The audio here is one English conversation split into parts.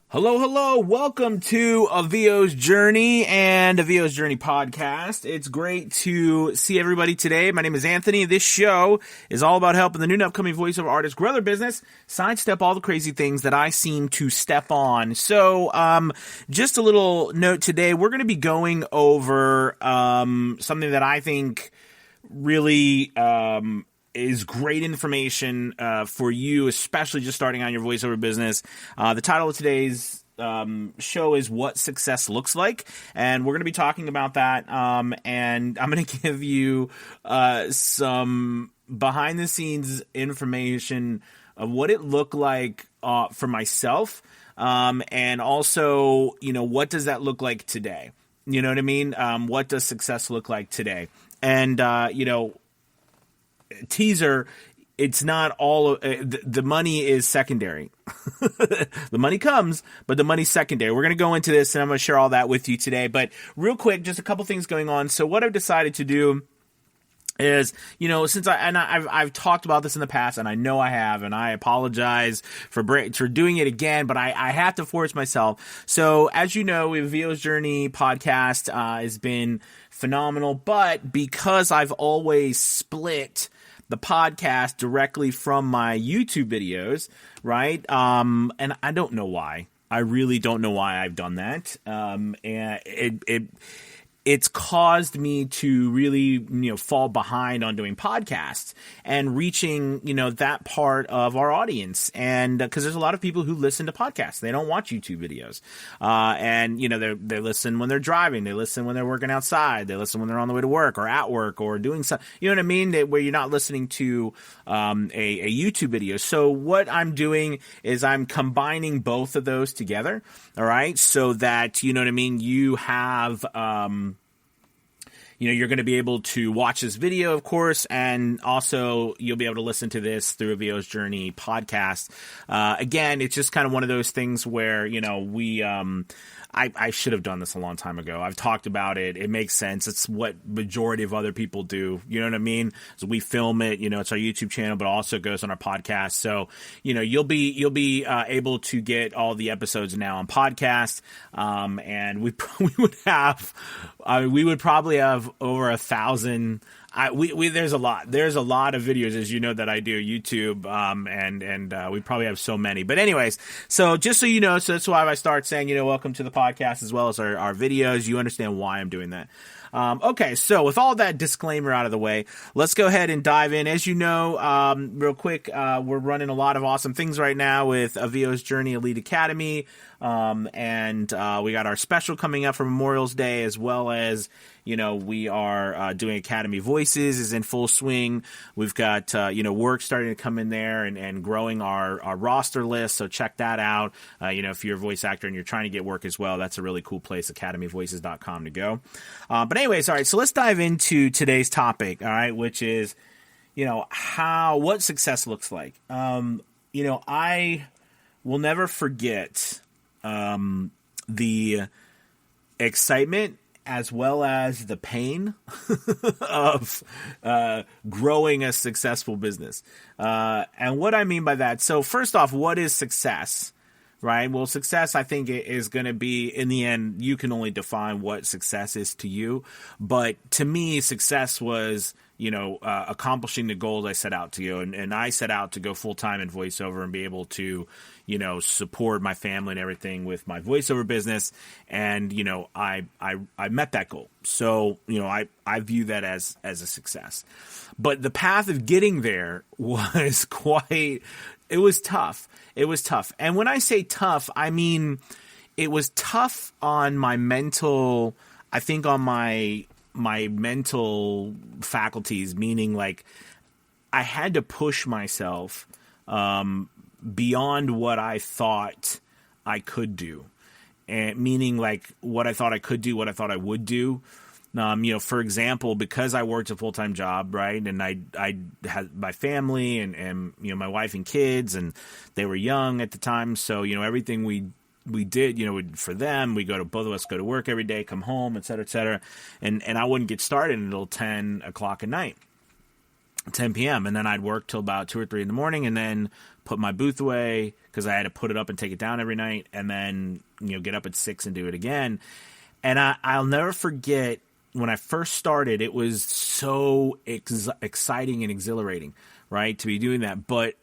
Hello, hello. Welcome to Avio's Journey and Avio's Journey podcast. It's great to see everybody today. My name is Anthony. This show is all about helping the new and upcoming voiceover artists grow their business, sidestep all the crazy things that I seem to step on. So, just a little note today. We're going to be going over something that I think really is great information for you, especially just starting on your voiceover business. The title of today's show is What Success Looks Like, and we're going to be talking about that, and I'm going to give you some behind-the-scenes information of what it looked like for myself, and also, what does that look like today? You know what I mean? What does success look like today? And, teaser, it's not all the money is secondary. The money comes, but the money's secondary. We're going to go into this, and I'm going to share all that with you today. But real quick, just a couple things going on. So what I've decided to do is, since I've talked about this in the past, and I know I have, and I apologize for doing it again, but I have to force myself. So as you know, Avio's Journey podcast has been phenomenal, but because I've always split the podcast directly from my YouTube videos, right? And I don't know why. I really don't know why I've done that. And it's caused me to really, fall behind on doing podcasts and reaching, that part of our audience. And because there's a lot of people who listen to podcasts, they don't watch YouTube videos. And they listen when they're driving, they listen when they're working outside, they listen when they're on the way to work or at work or doing something. You know what I mean? Where you're not listening to a YouTube video. So what I'm doing is I'm combining both of those together. All right, so that you have. You're going to be able to watch this video, of course, and also you'll be able to listen to this through Avio's Journey podcast. Again, it's just kind of one of those things where, I should have done this a long time ago. I've talked about it. It makes sense. It's what majority of other people do. You know what I mean? So we film it, it's our YouTube channel, but also goes on our podcast. So, you'll be able to get all the episodes now on podcast. And we would probably have over 1,000. There's a lot of videos, as you know, that I do YouTube, and we probably have so many, but anyways, so just so you know, so that's why I start saying, welcome to the podcast as well as our videos. You understand why I'm doing that. Okay, so with all that disclaimer out of the way, let's go ahead and dive in. As you know, real quick, we're running a lot of awesome things right now with Avio's Journey Elite Academy, and we got our special coming up for Memorial's Day, as well as we are doing Academy Voices is in full swing. We've got work starting to come in there and growing our roster list. So check that out. If you're a voice actor and you're trying to get work as well, that's a really cool place, academyvoices.com to go. But anyways, all right. So let's dive into today's topic. All right, which is what success looks like. I will never forget the excitement as well as the pain of growing a successful business. And what I mean by that, so first off, what is success, right? Well, success, I think, is going to be, in the end, you can only define what success is to you. But to me, success was, accomplishing the goals I set out to go. And I set out to go full-time in voiceover and be able to, support my family and everything with my voiceover business. And, I met that goal. So, I view that as a success. But the path of getting there was it was tough. It was tough. And when I say tough, I mean, it was tough on my mental, I think on my mental faculties, meaning like I had to push myself beyond what I thought I could do, and meaning like what I thought I could do, what I thought I would do. For example, because I worked a full-time job, right, and I had my family and my wife and kids, and they were young at the time, so everything we did, for them, both of us go to work every day, come home, et cetera, and I wouldn't get started until 10 o'clock at night. 10 p.m. And then I'd work till about 2 or 3 in the morning, and then put my booth away because I had to put it up and take it down every night, and then get up at 6 and do it again. And I'll never forget when I first started. It was so exciting and exhilarating, right, to be doing that. But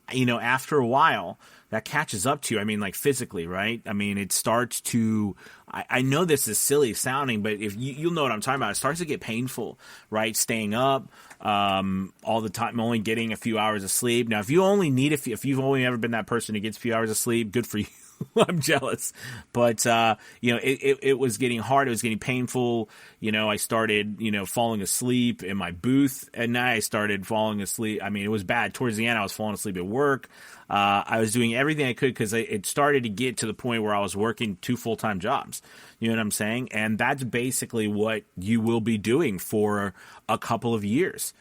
after a while, that catches up to you. I mean, like physically, right? I mean, it starts to, I know this is silly sounding, but if you'll know what I'm talking about, it starts to get painful, right? Staying up all the time, only getting a few hours of sleep. Now, if you only need, if you've only ever been that person who gets a few hours of sleep, good for you. I'm jealous, but it was getting hard. It was getting painful. I started, falling asleep in my booth at night. I started falling asleep. I mean, it was bad. Towards the end, I was falling asleep at work. I was doing everything I could because it started to get to the point where I was working 2 full-time jobs. You know what I'm saying? And that's basically what you will be doing for a couple of years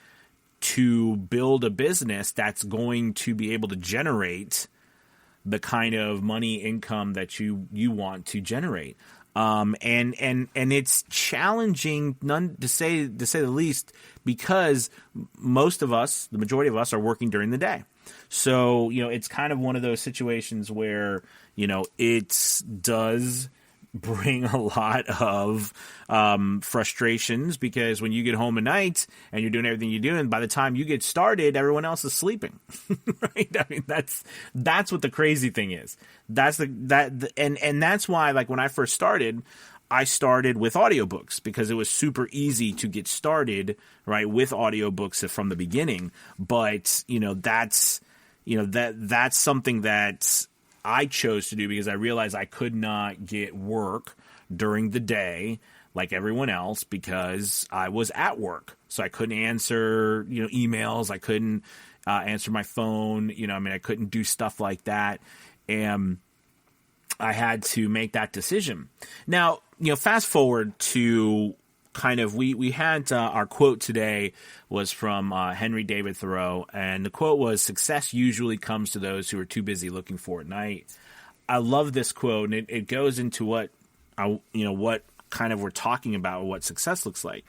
to build a business that's going to be able to generate the kind of money income that you want to generate. And it's challenging, to say the least, because most of us, the majority of us, are working during the day. So, it's kind of one of those situations where, it does bring a lot of frustrations, because when you get home at night and you're doing everything you're doing, by the time you get started, everyone else is sleeping, right? I mean, that's what the crazy thing is. And that's why, like, when I first started, I started with audiobooks because it was super easy to get started, right, with audiobooks from the beginning. But, that's something that I chose to do because I realized I could not get work during the day like everyone else because I was at work. So I couldn't answer, emails. I couldn't answer my phone. I couldn't do stuff like that. And I had to make that decision. Now, fast forward to kind of, we had our quote today was from Henry David Thoreau, and the quote was, "Success usually comes to those who are too busy looking for it." And I love this quote, and it goes into what what kind of we're talking about, what success looks like.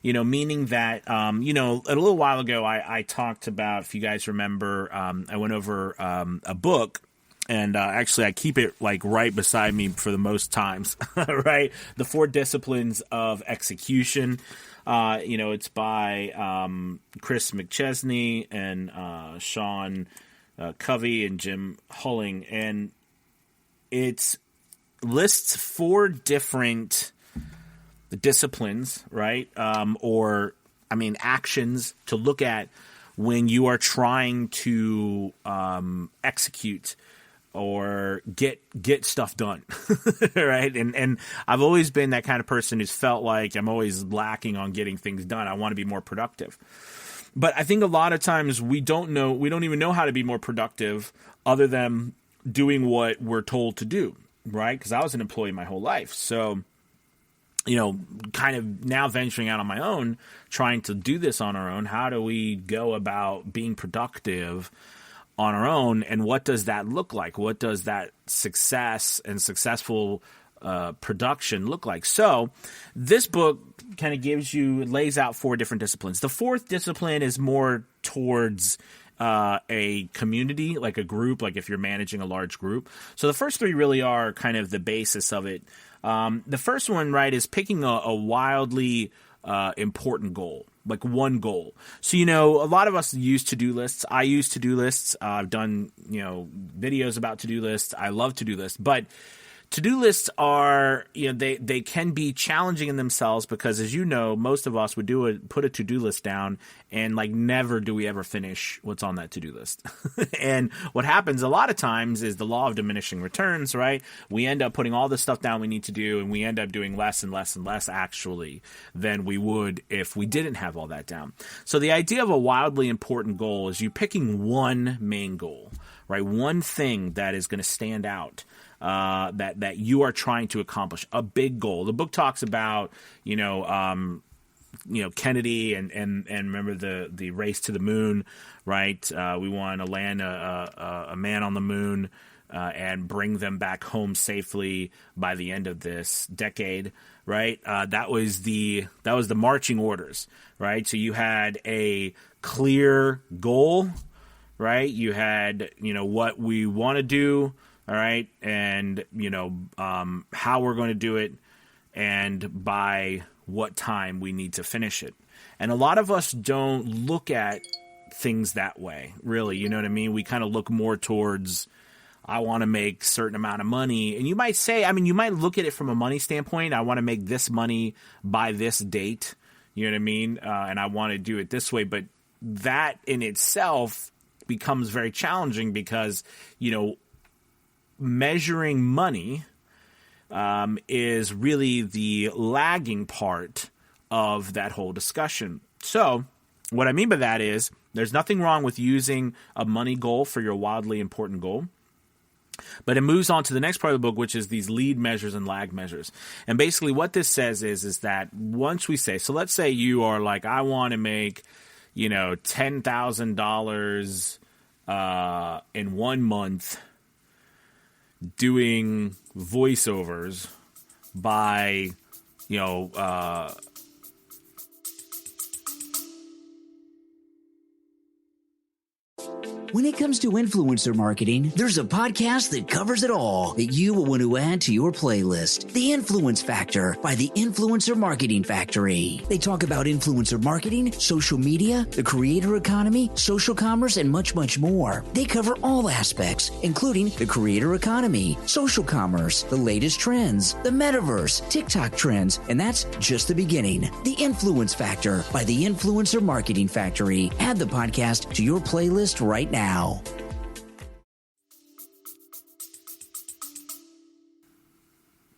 Meaning that a little while ago I talked about, if you guys remember, I went over a book. And actually, I keep it like right beside me for the most times, right? The 4 Disciplines of Execution. It's by Chris McChesney and Sean Covey and Jim Hulling. And it lists 4 different disciplines, right? Actions to look at when you are trying to execute or get stuff done, right? And I've always been that kind of person who's felt like I'm always lacking on getting things done. I want to be more productive. But I think a lot of times we don't even know how to be more productive other than doing what we're told to do, right? Because I was an employee my whole life. So, kind of now venturing out on my own, trying to do this on our own, how do we go about being productive on our own, and what does that look like? What does that success and successful production look like? So this book kind of lays out 4 different disciplines. The 4th discipline is more towards a community, like a group, like if you're managing a large group. So the first 3 really are kind of the basis of it. The first one, right, is picking a wildly important goal. Like one goal. So, a lot of us use to-do lists. I use to-do lists. I've done, videos about to-do lists. I love to-do lists. But to-do lists are, they can be challenging in themselves because, as you know, most of us would put a to-do list down and like never do we ever finish what's on that to-do list. And what happens a lot of times is the law of diminishing returns, right? We end up putting all the stuff down we need to do, and we end up doing less and less and less actually than we would if we didn't have all that down. So the idea of a wildly important goal is you picking one main goal, right? One thing that is going to stand out. That you are trying to accomplish, a big goal. The book talks about, Kennedy and remember the race to the moon, right? We want to land a man on the moon. and bring them back home safely by the end of this decade, right? That was the marching orders, right? So you had a clear goal, right? You had, what we want to do, all right, and how we're going to do it, and by what time we need to finish it. And a lot of us don't look at things that way, really. You know what I mean? We kind of look more towards, I want to make a certain amount of money. And you might say, you might look at it from a money standpoint. I want to make this money by this date. You know what I mean? And I want to do it this way. But that in itself becomes very challenging because, measuring money is really the lagging part of that whole discussion. So what I mean by that is there's nothing wrong with using a money goal for your wildly important goal. But it moves on to the next part of the book, which is these lead measures and lag measures. And basically what this says is that once we say, so let's say you are like, I want to make, $10,000 in 1 month doing voiceovers by, When it comes to influencer marketing, there's a podcast that covers it all that you will want to add to your playlist. The Influence Factor by the Influencer Marketing Factory. They talk about influencer marketing, social media, the creator economy, social commerce, and much, much more. They cover all aspects, including the creator economy, social commerce, the latest trends, the metaverse, TikTok trends, and that's just the beginning. The Influence Factor by the Influencer Marketing Factory. Add the podcast to your playlist right now.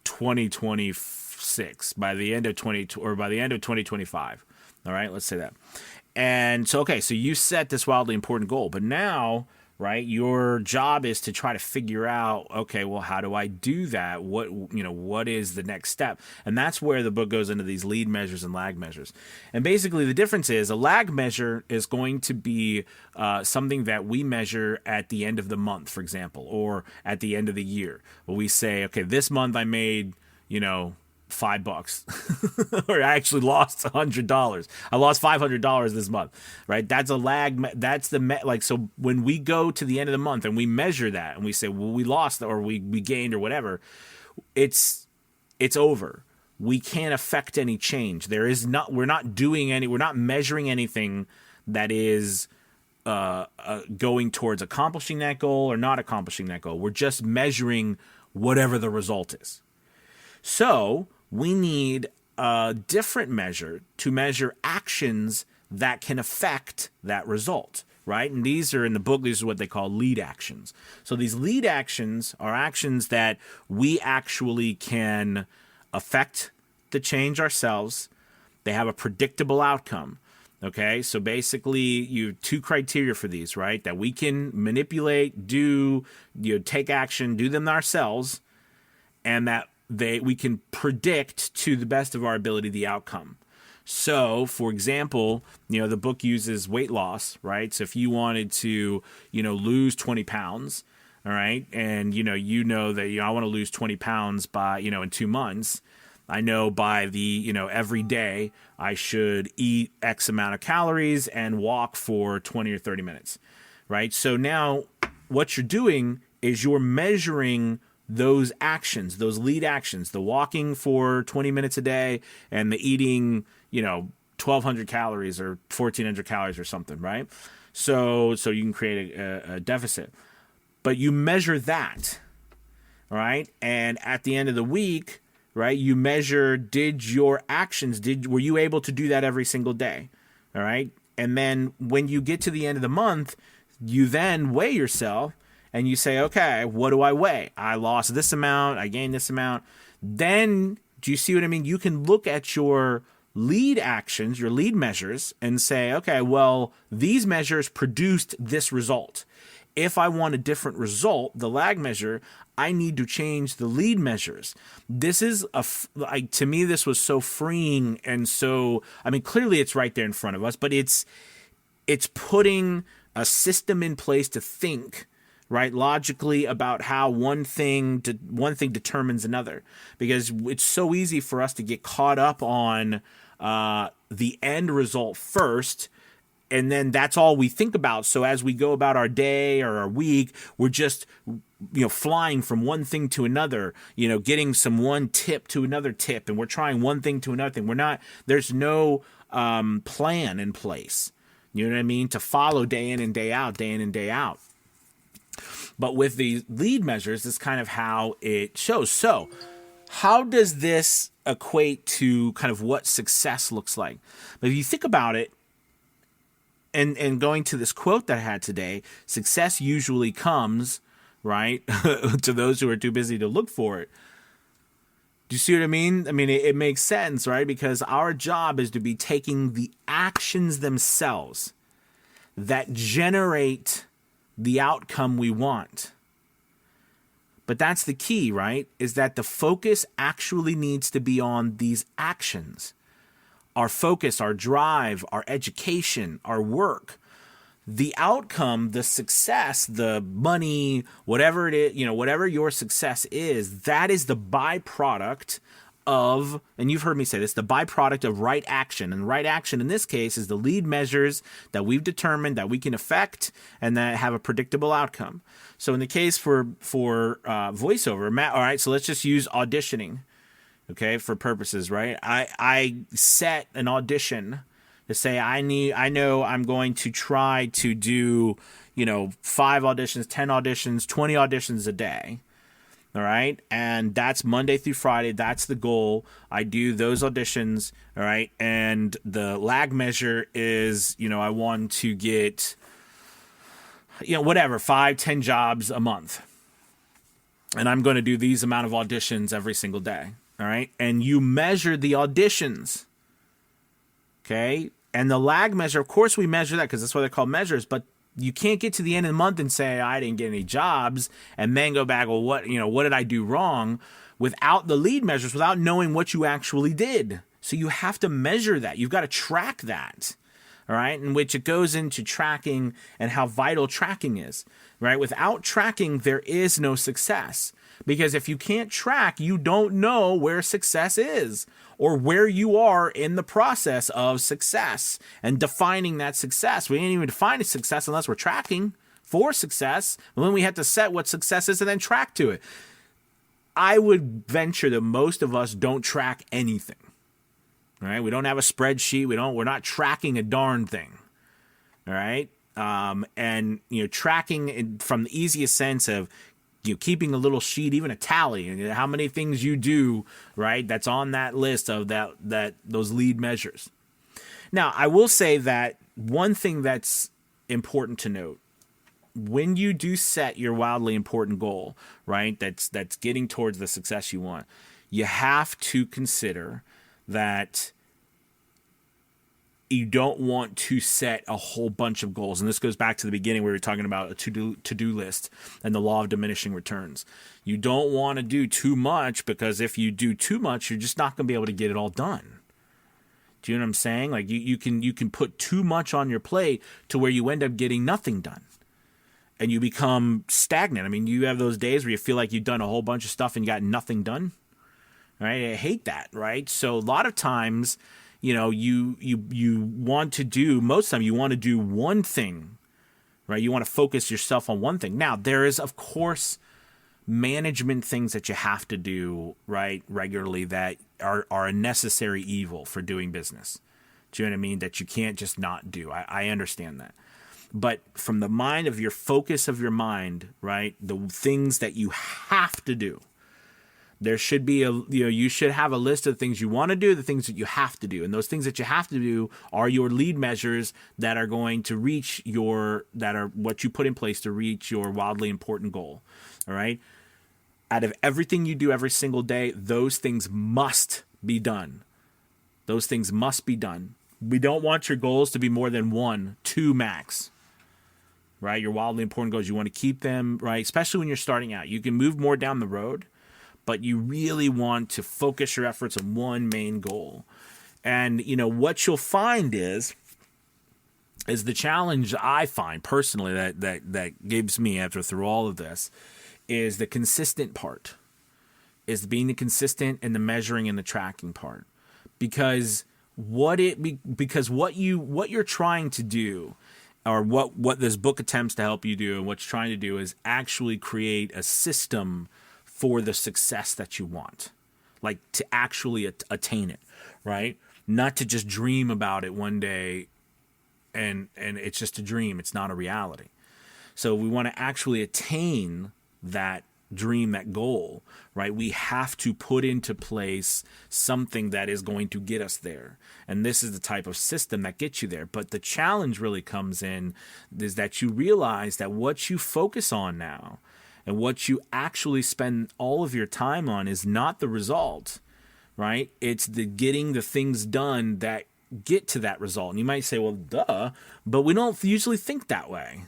2026 by the end of 2025. All right, let's say that. And so, okay, so you set this wildly important goal, but now, right, your job is to try to figure out, okay, well, how do I do that? What is the next step? And that's where the book goes into these lead measures and lag measures. And basically the difference is a lag measure is going to be something that we measure at the end of the month, for example, or at the end of the year. Well, we say, okay, this month I made, $5 or I actually lost $100. I lost $500 this month, right? That's a lag. That's so when we go to the end of the month and we measure that and we say, well, we lost or we gained or whatever, it's over. We can't affect any change. We're not measuring anything that is going towards accomplishing that goal or not accomplishing that goal. We're just measuring whatever the result is. So we need a different measure to measure actions that can affect that result, right? And these are in the book, these are what they call lead actions. So these lead actions are actions that we actually can affect the change ourselves. They have a predictable outcome. Okay, so basically you have two criteria for these, right? That we can manipulate, take action, do them ourselves, and that we can predict to the best of our ability the outcome. So, for example, the book uses weight loss, right? So if you wanted to, lose 20 pounds, all right, and that I want to lose 20 pounds by, in 2 months. I know by every day I should eat X amount of calories and walk for 20 or 30 minutes, right? So now what you're doing is you're measuring those actions, those lead actions, the walking for 20 minutes a day and the eating, 1,200 calories or 1,400 calories or something, right? So you can create a deficit. But you measure that, all right? And at the end of the week, right, you measure, were you able to do that every single day, all right? And then when you get to the end of the month, you then weigh yourself and you say, okay, what do I weigh? I lost this amount, I gained this amount. Then, do you see what I mean? You can look at your lead actions, your lead measures, and say, okay, well, these measures produced this result. If I want a different result, the lag measure, I need to change the lead measures. This is to me, this was so freeing. And so, clearly it's right there in front of us, but it's putting a system in place to think, right? Logically about how one thing determines another, because it's so easy for us to get caught up on the end result first, and then that's all we think about. So as we go about our day or our week, we're just, flying from one thing to another, getting some one tip to another tip, and we're trying one thing to another thing. There's no plan in place, you know what I mean, to follow day in and day out, day in and day out. But with the lead measures, that's kind of how it shows. So how does this equate to kind of what success looks like? But if you think about it, and going to this quote that I had today, success usually comes, right, to those who are too busy to look for it. Do you see what I mean? I mean, it makes sense, right? Because our job is to be taking the actions themselves that generate the outcome we want. But that's the key, right? Is that the focus actually needs to be on these actions. Our focus, our drive, our education, our work. The outcome, the success, the money, whatever it is, whatever your success is, that is the byproduct of, and you've heard me say this, the byproduct of right action. And right action in this case is the lead measures that we've determined that we can affect and that have a predictable outcome. So in the case for voiceover, Matt, all right, so let's just use auditioning, okay, for purposes, right? I set an audition to say I know I'm going to try to do, 5 auditions, 10 auditions, 20 auditions a day. All right. And that's Monday through Friday. That's the goal. I do those auditions. All right. And the lag measure is, I want to get, 5, 10 jobs a month. And I'm going to do these amount of auditions every single day. All right. And you measure the auditions. Okay. And the lag measure, of course, we measure that because that's why they're called measures. But you can't get to the end of the month and say, I didn't get any jobs, and then go back, well, what did I do wrong, without the lead measures, without knowing what you actually did. So you have to measure that. You've got to track that. All right. In which it goes into tracking and how vital tracking is. Right. Without tracking, there is no success. Because if you can't track, you don't know where success is or where you are in the process of success and defining that success. We ain't even define a success unless we're tracking for success. And then we have to set what success is and then track to it. I would venture that most of us don't track anything. All right. We don't have a spreadsheet. We're not tracking a darn thing. All right. And tracking from the easiest sense of, keeping a little sheet, even a tally, and how many things you do, right? That's on that list of those lead measures. Now, I will say that one thing that's important to note, when you do set your wildly important goal, right? That's getting towards the success you want. You have to consider that you don't want to set a whole bunch of goals. And this goes back to the beginning where we were talking about a to-do list and the law of diminishing returns. You don't want to do too much, because if you do too much, you're just not going to be able to get it all done. Do you know what I'm saying? Like you can put too much on your plate to where you end up getting nothing done. And you become stagnant. I mean, you have those days where you feel like you've done a whole bunch of stuff and you got nothing done. Right? I hate that, right? So a lot of times, you want to do, most of the time you want to do one thing, right? You want to focus yourself on one thing. Now, there is, of course, management things that you have to do, right, regularly that are a necessary evil for doing business. Do you know what I mean? That you can't just not do. I understand that. But from the mind of your focus of your mind, right, the things that you have to do, there should be you should have a list of things you want to do, the things that you have to do. And those things that you have to do are your lead measures that are going to that are what you put in place to reach your wildly important goal. All right. Out of everything you do every single day, those things must be done. Those things must be done. We don't want your goals to be more than 1, 2 max. Right. Your wildly important goals, you want to keep them, right? Especially when you're starting out. You can move more down the road, but you really want to focus your efforts on one main goal. And, what you'll find is is the challenge I find personally that gives me after through all of this is the consistent part, is being the consistent and the measuring and the tracking part, because what you're trying to do, or what this book attempts to help you do, and what you're trying to do is actually create a system for the success that you want, like to actually attain it, right? Not to just dream about it one day and it's just a dream. It's not a reality. So we want to actually attain that dream, that goal, right? We have to put into place something that is going to get us there. And this is the type of system that gets you there. But the challenge really comes in is that you realize that what you focus on now and what you actually spend all of your time on is not the result, right? It's the getting the things done that get to that result. And you might say, well, duh, but we don't usually think that way,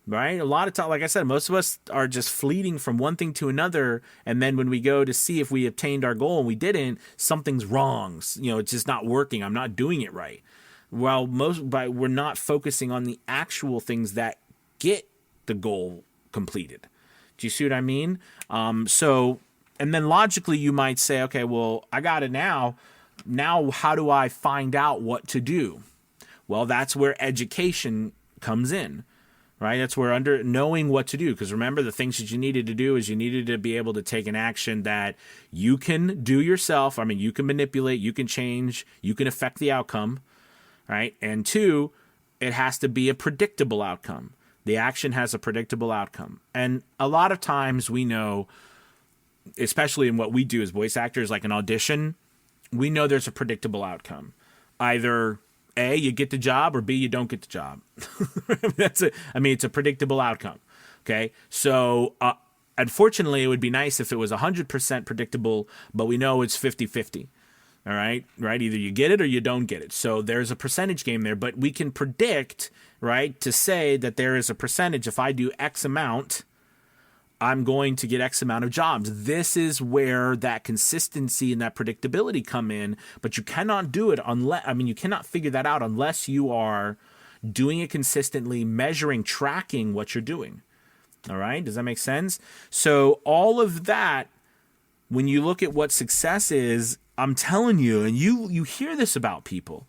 right? A lot of time, like I said, most of us are just fleeting from one thing to another. And then when we go to see if we obtained our goal and we didn't, something's wrong. It's just not working. I'm not doing it right. Well, we're not focusing on the actual things that get the goal completed. Do you see what I mean? And then logically you might say, okay, well, I got it now. Now, how do I find out what to do? Well, that's where education comes in, right? That's where knowing what to do. Because remember, the things that you needed to do is you needed to be able to take an action that you can do yourself. I mean, you can manipulate, you can change, you can affect the outcome, right? And two, it has to be a predictable outcome. The action has a predictable outcome. And a lot of times we know, especially in what we do as voice actors, like an audition, we know there's a predictable outcome. Either A, you get the job, or B, you don't get the job. It's a predictable outcome. Okay. So, unfortunately, it would be nice if it was 100% predictable, but we know it's 50-50. All right. Right. Either you get it or you don't get it. So there's a percentage game there, but we can predict, right, to say that there is a percentage. If I do X amount, I'm going to get X amount of jobs. This is where that consistency and that predictability come in, but you cannot do it you cannot figure that out unless you are doing it consistently, measuring, tracking what you're doing. All right. Does that make sense? So all of that, when you look at what success is, I'm telling you, and you hear this about people,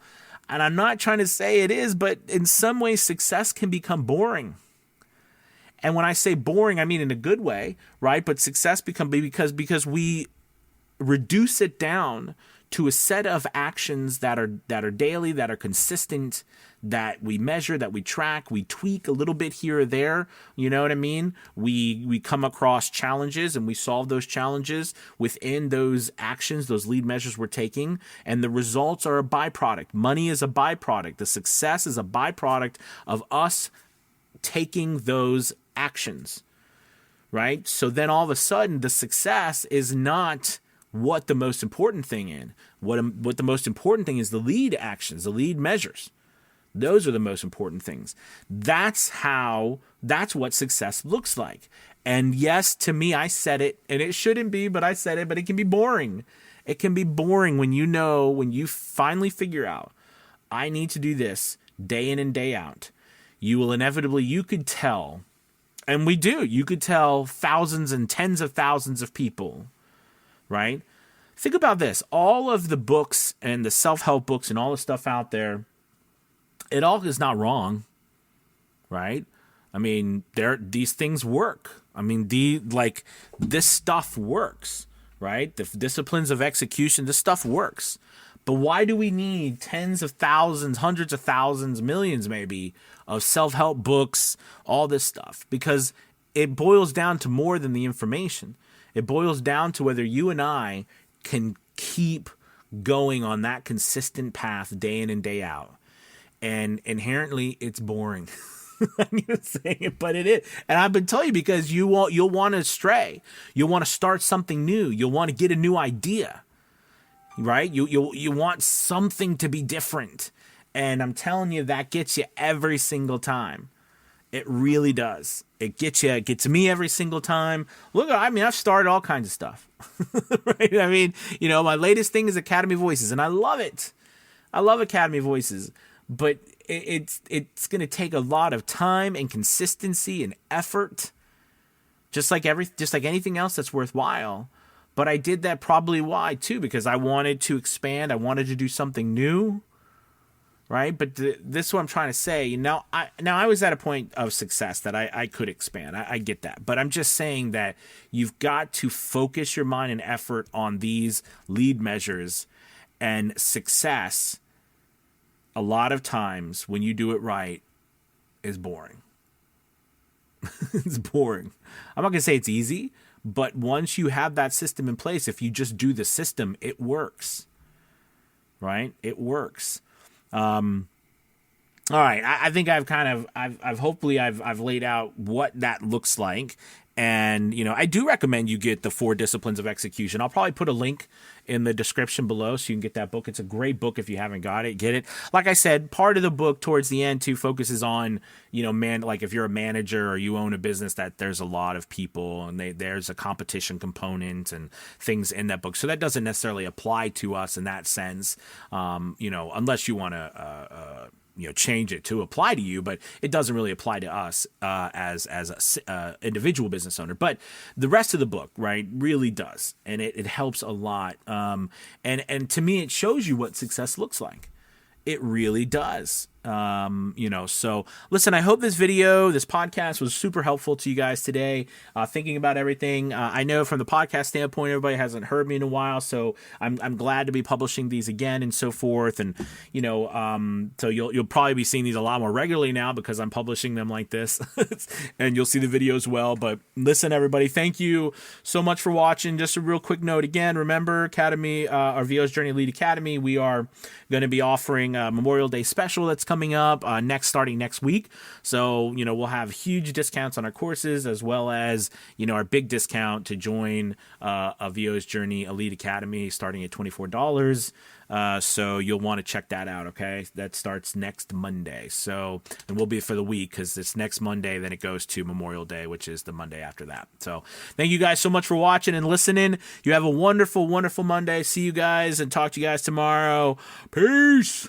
and I'm not trying to say it is, but in some ways success can become boring. And when I say boring, I mean in a good way, right? But success because we reduce it down to a set of actions that are daily, that are consistent, that we measure, that we track, we tweak a little bit here or there. You know what I mean? We come across challenges and we solve those challenges within those actions, those lead measures we're taking, and the results are a byproduct. Money is a byproduct. The success is a byproduct of us taking those actions, right? So then all of a sudden the success is not what the most important thing is. What the most important thing is the lead actions, the lead measures. Those are the most important things. That's what success looks like. And yes, to me, I said it, and it shouldn't be, but I said it, but it can be boring. It can be boring when you finally figure out, I need to do this day in and day out. You could tell, and we do, you could tell thousands and tens of thousands of people, right? Think about this. All of the books and the self-help books and all the stuff out there, it all is not wrong, right? I mean, these things work. I mean, this stuff works, right? The disciplines of execution, this stuff works. But why do we need tens of thousands, hundreds of thousands, millions maybe of self-help books, all this stuff? Because it boils down to more than the information. It boils down to whether you and I can keep going on that consistent path day in and day out. And inherently, it's boring. I'm going to say it, but it is. And I've been telling you because you'll want to stray. You'll want to start something new. You'll want to get a new idea. Right? You want something to be different. And I'm telling you, that gets you every single time. It really does. It gets me every single time. Look, I've started all kinds of stuff. Right? My latest thing is Academy Voices, and I love it. I love Academy Voices. but it's going to take a lot of time and consistency and effort, just like anything else that's worthwhile. But I did that probably why too, because I wanted to expand. I wanted to do something new, right? But this is what I'm trying to say. Now I was at a point of success that I could expand. I get that. But I'm just saying that you've got to focus your mind and effort on these lead measures, and success, a lot of times when you do it right, is boring. It's boring. I'm not going to say it's easy, but once you have that system in place, if you just do the system, it works, right? It works. All right. I think I've hopefully laid out what that looks like. And, I do recommend you get the 4 Disciplines of Execution. I'll probably put a link in the description below so you can get that book. It's a great book. If you haven't got it, get it. Like I said, part of the book towards the end too focuses on, like if you're a manager or you own a business, that there's a lot of people and there's a competition component and things in that book. So that doesn't necessarily apply to us in that sense, unless you want to, change it to apply to you, but it doesn't really apply to us as a individual business owner. But the rest of the book, right, really does, and it helps a lot. And to me, it shows you what success looks like. It really does. So listen, I hope this podcast was super helpful to you guys today, thinking about everything. I know from the podcast standpoint, everybody hasn't heard me in a while, so I'm glad to be publishing these again and so forth. And, so you'll probably be seeing these a lot more regularly now because I'm publishing them like this and you'll see the video as well. But listen, everybody, thank you so much for watching. Just a real quick note again, remember Academy, our VO's Journey Elite Academy, we are going to be offering a Memorial Day special that's coming up starting next week. So, we'll have huge discounts on our courses as well as, our big discount to join a VO's Journey Elite Academy starting at $24. So you'll want to check that out. Okay. That starts next Monday. So, and we'll be for the week because it's next Monday. Then it goes to Memorial Day, which is the Monday after that. So thank you guys so much for watching and listening. You have a wonderful, wonderful Monday. See you guys and talk to you guys tomorrow. Peace.